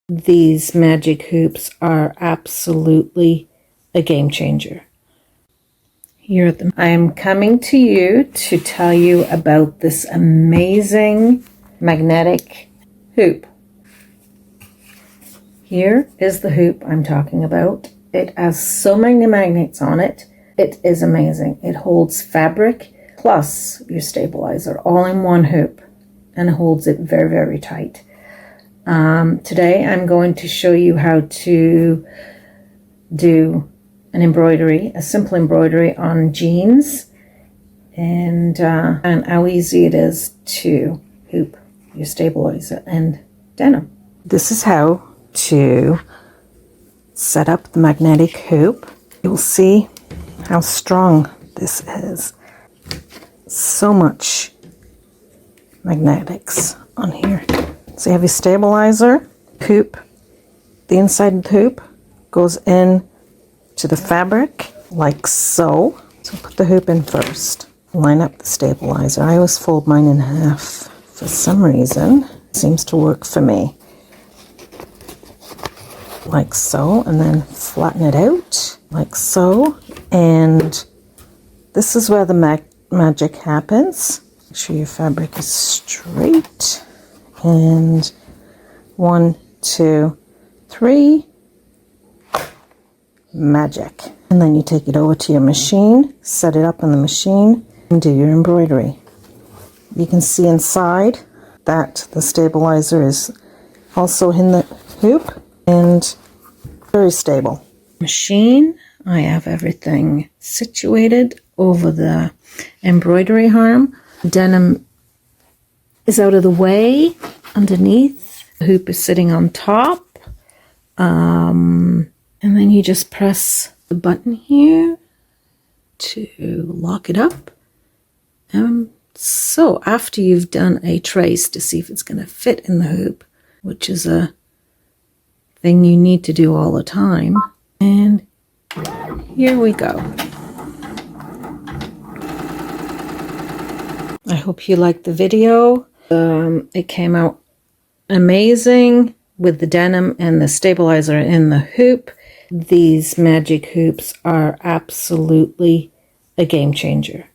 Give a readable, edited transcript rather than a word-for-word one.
These magic hoops are absolutely a game changer. Here at I am coming to you to tell you about this amazing magnetic hoop. Here is the hoop I'm talking about. It has so many magnets on it. It is amazing. It holds fabric plus your stabilizer all in one hoop and holds it very, very tight. Today I'm going to show you how to do an embroidery, a simple embroidery on jeans, and how easy it is to hoop your stabilizer and denim. This is how to set up the magnetic hoop. You'll see how strong this is. So much magnetics on here. So you have your stabilizer hoop. The inside of the hoop goes in to the fabric like so. So put the hoop in first. Line up the stabilizer. I always fold mine in half for some reason. It seems to work for me. Like so, and then flatten it out like so. And this is where the magic happens. Make sure your fabric is straight. And 1, 2, 3, magic. And then you take it over to your machine, set it up on the machine, and do your embroidery. You can see inside that the stabilizer is also in the hoop and very stable. Machine, I have everything situated over the embroidery arm. Denim is out of the way underneath. The hoop is sitting on top. And then you just press the button here to lock it up. So after you've done a trace to see if it's going to fit in the hoop, which is a thing you need to do all the time, and here we go. I hope you liked the video. It came out amazing with the denim and the stabilizer in the hoop. These magic hoops are absolutely a game changer.